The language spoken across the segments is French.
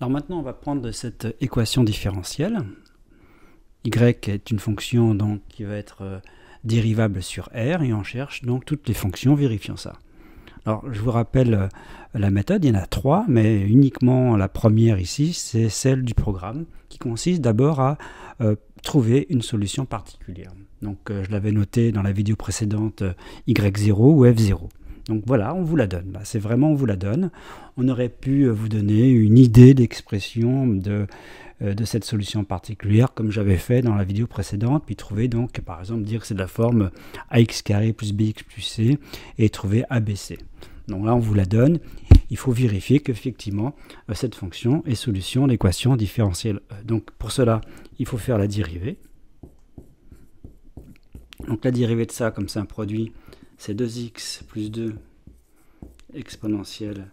Alors maintenant, on va prendre cette équation différentielle. Y est une fonction donc, qui va être dérivable sur R et on cherche donc toutes les fonctions vérifiant ça. Alors je vous rappelle la méthode, il y en a trois, mais uniquement la première ici, c'est celle du programme qui consiste d'abord à trouver une solution particulière. Donc je l'avais noté dans la vidéo précédente Y0 ou F0. Donc voilà, on vous la donne. C'est vraiment on vous la donne. On aurait pu vous donner une idée d'expression de cette solution particulière comme j'avais fait dans la vidéo précédente, puis trouver donc par exemple dire que c'est de la forme ax carré plus bx plus c et trouver ABC. Donc là on vous la donne, il faut vérifier qu'effectivement cette fonction est solution de l'équation différentielle E. Donc pour cela il faut faire la dérivée. Donc la dérivée de ça comme c'est un produit, c'est 2x plus 2 exponentielle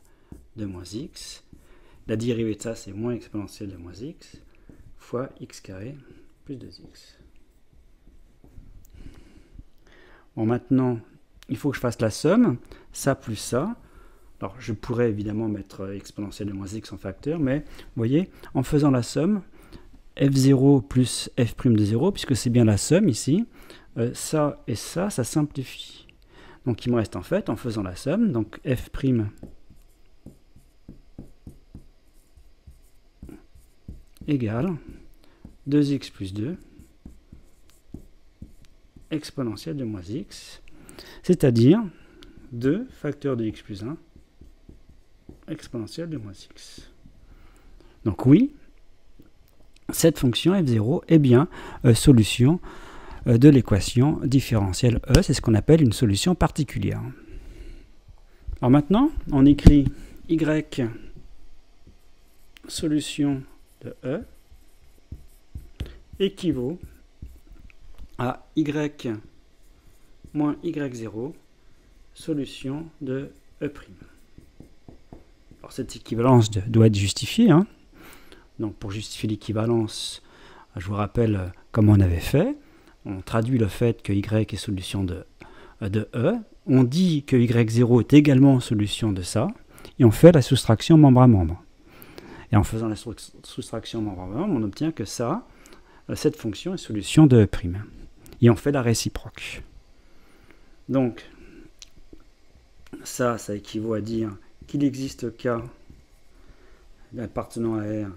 de moins x. La dérivée de ça, c'est moins exponentielle de moins x fois x carré plus 2x. Bon, maintenant, il faut que je fasse la somme, ça plus ça. Alors, je pourrais évidemment mettre exponentielle de moins x en facteur, mais vous voyez, en faisant la somme, f0 plus f' de 0, puisque c'est bien la somme ici, ça et ça simplifie. Donc il me reste en fait, en faisant la somme, donc f' égale 2x plus 2 exponentielle de moins x, c'est-à-dire 2 facteur de x plus 1 exponentielle de moins x. Donc oui, cette fonction f0 est bien solution de l'équation différentielle E, c'est ce qu'on appelle une solution particulière. Alors maintenant, on écrit y solution de E équivaut à y moins y0 solution de E'. Alors cette équivalence doit être justifiée. Donc pour justifier l'équivalence, je vous rappelle comment on avait fait. On traduit le fait que y est solution de E. On dit que y0 est également solution de ça. Et on fait la soustraction membre à membre. Et en faisant la soustraction membre à membre, on obtient que ça, cette fonction est solution de E'. Et on fait la réciproque. Donc, ça équivaut à dire qu'il existe K appartenant à R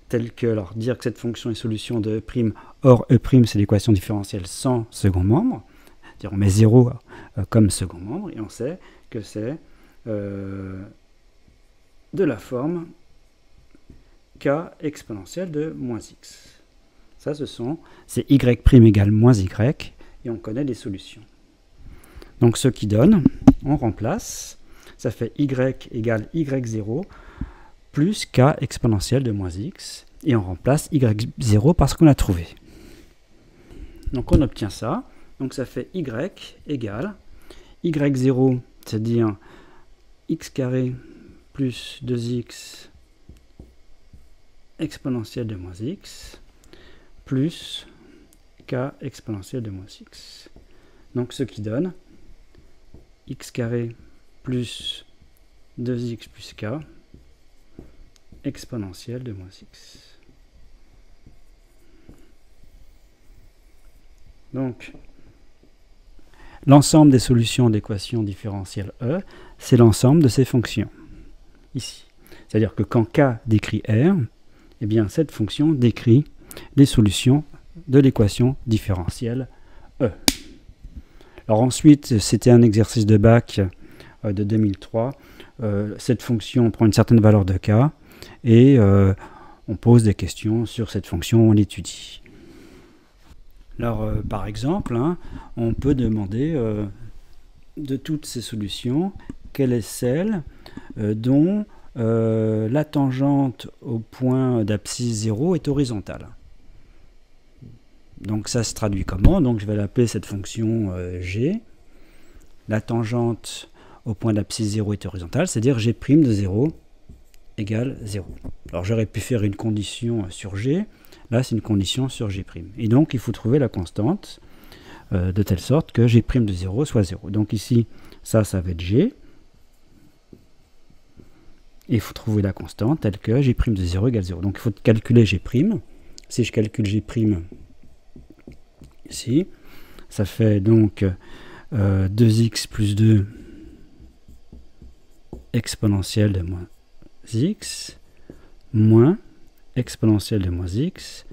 tel que, alors, dire que cette fonction est solution de E', or E' c'est l'équation différentielle sans second membre, c'est-à-dire on met 0 comme second membre, et on sait que c'est de la forme K exponentielle de moins x. Ça, c'est y' égale moins y, et on connaît les solutions. Donc ce qui donne, on remplace, ça fait y égale y0 plus k exponentielle de moins x, et on remplace y0 parce qu'on a trouvé. Donc on obtient ça, donc ça fait y égale y0, c'est-à-dire x carré plus 2x exponentielle de moins x, plus k exponentielle de moins x. Donc ce qui donne x carré plus 2x plus k exponentielle de moins x. Donc, l'ensemble des solutions d'équation différentielle E, c'est l'ensemble de ces fonctions, ici. C'est-à-dire que quand K décrit R, eh bien cette fonction décrit les solutions de l'équation différentielle E. Alors ensuite, c'était un exercice de bac de 2003. Cette fonction prend une certaine valeur de K, et on pose des questions sur cette fonction, on l'étudie. Alors, par exemple, on peut demander de toutes ces solutions, quelle est celle dont la tangente au point d'abscisse 0 est horizontale. Donc ça se traduit comment? Donc je vais l'appeler cette fonction G. La tangente au point d'abscisse 0 est horizontale, c'est-à-dire G' de 0 égale 0. Alors j'aurais pu faire une condition sur G, là c'est une condition sur G'. Et donc il faut trouver la constante de telle sorte que G' de 0 soit 0. Donc ici, ça va être G. Et il faut trouver la constante telle que G' de 0 égale 0. Donc il faut calculer G'. Si je calcule G' ici, ça fait donc 2x plus 2 exponentielle de moins x moins exponentielle de moins x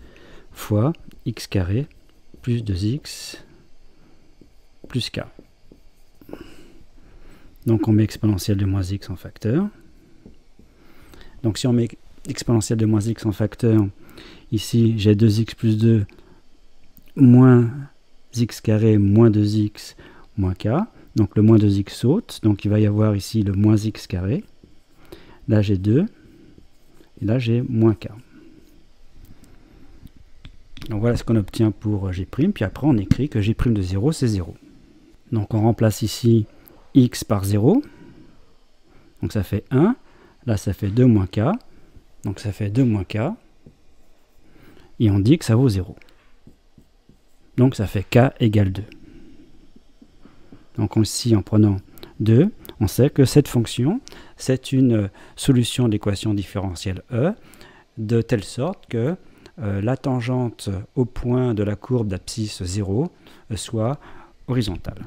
fois x carré plus 2x plus k. Donc on met exponentielle de moins x en facteur. Donc si on met exponentielle de moins x en facteur, ici j'ai 2x plus 2 moins x carré moins 2x moins k. Donc le moins 2x saute, donc il va y avoir ici le moins x carré. Là j'ai 2, et là j'ai moins k. Donc voilà ce qu'on obtient pour G', puis après on écrit que G' de 0 c'est 0. Donc on remplace ici x par 0, donc ça fait 1, là ça fait 2 moins k, donc ça fait 2 moins k, et on dit que ça vaut 0. Donc ça fait k égale 2. Donc ici, en prenant 2, on sait que cette fonction, c'est une solution de l'équation différentielle E, de telle sorte que la tangente au point de la courbe d'abscisse 0 soit horizontale.